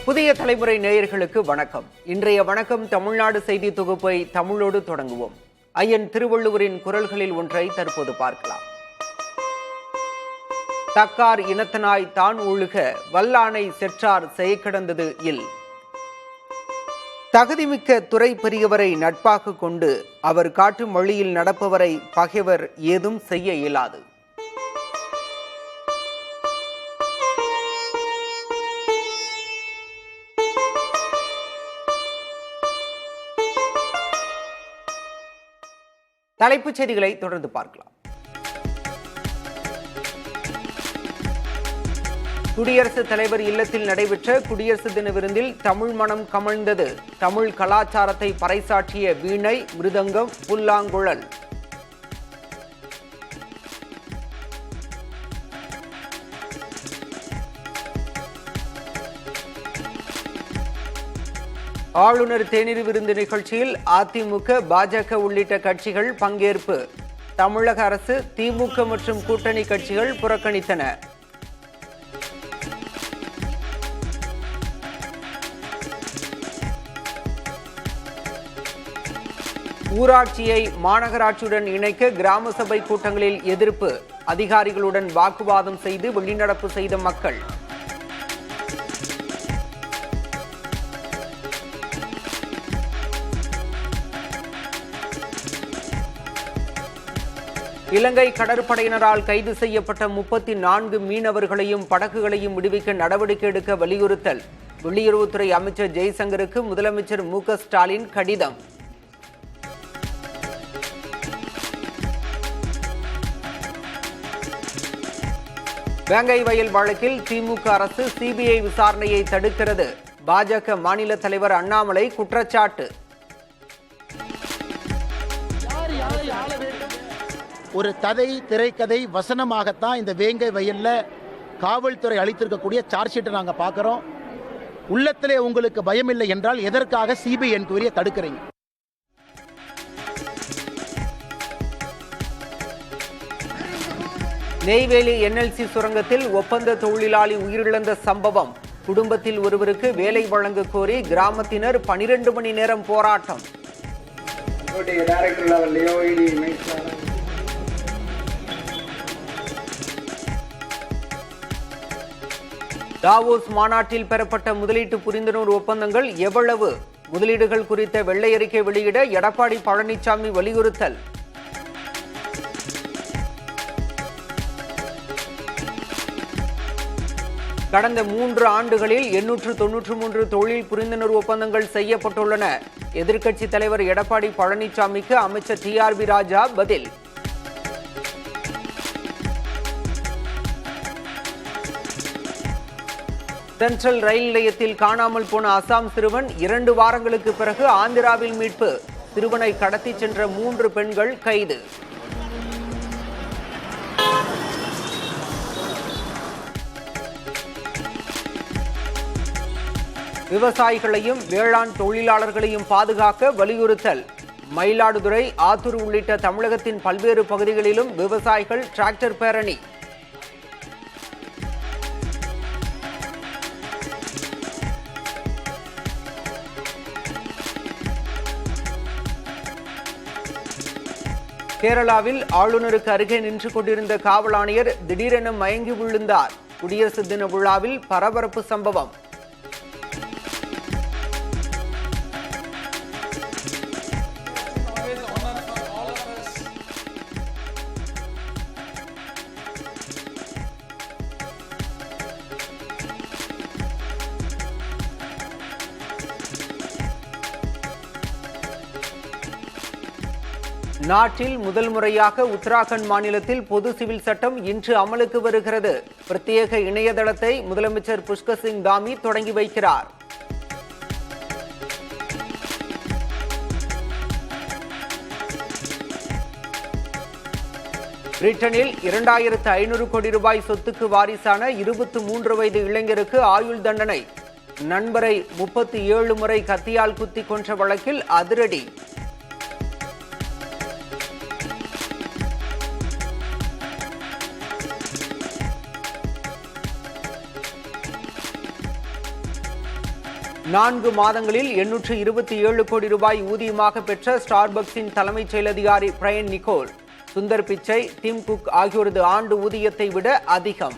புதிய தலைமுறை நேயர்களுக்கு வணக்கம். இன்றைய வணக்கம் தமிழ்நாடு செய்தி தொகுப்பை தமிழோடு தொடங்குவோம். ஐயன் திருவள்ளுவரின் குரல்களில் ஒன்றை தற்போது பார்க்கலாம். தக்கார் இனத்தனாய் தான் ஒழுக வல்லானை செற்றார் செயக்கடந்தது இல். தகுதிமிக்க துறை பெரியவரை நட்பாக கொண்டு அவர் காட்டும் வழியில் நடப்பவரை பகைவர் ஏதும் செய்ய இயலாது. தலைப்புச் செய்திகளை தொடர்ந்து பார்க்கலாம். குடியரசுத் தலைவர் இல்லத்தில் நடைபெற்ற குடியரசு தின விருந்தில் தமிழ் மனம் கமழ்ந்தது. தமிழ் கலாச்சாரத்தை பறைசாற்றிய வீணை, மிருதங்கம், புல்லாங்குழல். ஆளுநர் தேநீர் விருந்து நிகழ்ச்சியில் அதிமுக, பாஜக உள்ளிட்ட கட்சிகள் பங்கேற்பு. தமிழக அரசு, திமுக மற்றும் கூட்டணி கட்சிகள் புறக்கணித்தன. ஊராட்சியை மாநகராட்சியுடன் இணைக்க கிராம சபை கூட்டங்களில் எதிர்ப்பு. அதிகாரிகளுடன் வாக்குவாதம் செய்து வெளிநடப்பு செய்த மக்கள். இலங்கை கடற்படையினரால் கைது செய்யப்பட்ட 34 மீனவர்களையும் படகுகளையும் விடுவிக்க நடவடிக்கை எடுக்க வலியுறுத்தல். வெளியுறவுத்துறை அமைச்சர் ஜெய்சங்கருக்கு முதலமைச்சர் மு.க. ஸ்டாலின் கடிதம். வேங்கை வயல் வழக்கில் திமுக அரசு சிபிஐ விசாரணையை தடுக்கிறது. பாஜக மாநில தலைவர் அண்ணாமலை குற்றச்சாட்டு. ஒரு கதை, திரைக்கதை, வசனமாகத்தான் இந்த வேங்கை வயல்ல காவல்துறை அளித்திருக்கக்கூடிய சார்ஜ் ஷீட்டை நாங்கள் பார்க்குறோம். உள்ளத்திலே உங்களுக்கு பயம் இல்லை என்றால் எதற்காக சிபிஐ என்கொயரியை தடுக்கிறீங்க? நெய்வேலி என்எல்சி சுரங்கத்தில் ஒப்பந்த தொழிலாளி உயிரிழந்த சம்பவம். குடும்பத்தில் ஒருவருக்கு வேலை வழங்க கோரி கிராமத்தினர் 12 மணி நேரம் போராட்டம். தாவோஸ் மாநாட்டில் பெறப்பட்ட முதலீட்டு புரிந்துணர்வு ஒப்பந்தங்கள் எவ்வளவு? முதலீடுகள் குறித்த வெள்ளை அறிக்கை வெளியிட எடப்பாடி பழனிசாமி வலியுறுத்தல். கடந்த 3 ஆண்டுகளில் 893 தொழில் புரிந்துணர்வு ஒப்பந்தங்கள் செய்யப்பட்டுள்ளன. எதிர்க்கட்சித் தலைவர் எடப்பாடி பழனிசாமிக்கு அமைச்சர் டிஆர்பி ராஜா பதில். சென்ட்ரல் ரயில் நிலையத்தில் காணாமல் போன அசாம் சிறுவன் 2 வாரங்களுக்கு பிறகு ஆந்திராவில் மீட்பு. சிறுவனை கடத்தி சென்ற 3 பெண்கள் கைது. விவசாயிகளையும் வேளாண் தொழிலாளர்களையும் பாதுகாக்க வலியுறுத்தல். மயிலாடுதுறை, ஆத்தூர் உள்ளிட்ட தமிழகத்தின் பல்வேறு பகுதிகளிலும் விவசாயிகள் டிராக்டர் பேரணி. கேரளாவில் ஆளுநருக்கு அருகே நின்று கொண்டிருந்த காவல் ஆணையர் திடீரென மயங்கி விழுந்தார். குடியரசு தின விழாவில் பரபரப்பு சம்பவம். நாட்டில் முதல் முறையாக உத்தராகண்ட் மாநிலத்தில் பொது சிவில் சட்டம் இன்று அமலுக்கு வருகிறது. பிரத்யேக இணையதளத்தை முதலமைச்சர் புஷ்கர் சிங் தாமி தொடங்கி வைக்கிறார். பிரிட்டனில் 2500 கோடி ரூபாய் சொத்துக்கு வாரிசான 23 வயது இளைஞருக்கு ஆயுள் தண்டனை. நண்பரை 37 முறை கத்தியால் குத்தி கொன்ற வழக்கில் அதிரடி. 4 மாதங்களில் 827 கோடி ரூபாய் ஊதியமாக பெற்ற ஸ்டார்பக்ஸின் தலைமைச் செயல் அதிகாரி Brian Nicole. Sundar Pichai, dim cook ஆகியோரது ஆண்டு ஊதியத்தை விட அதிகம்.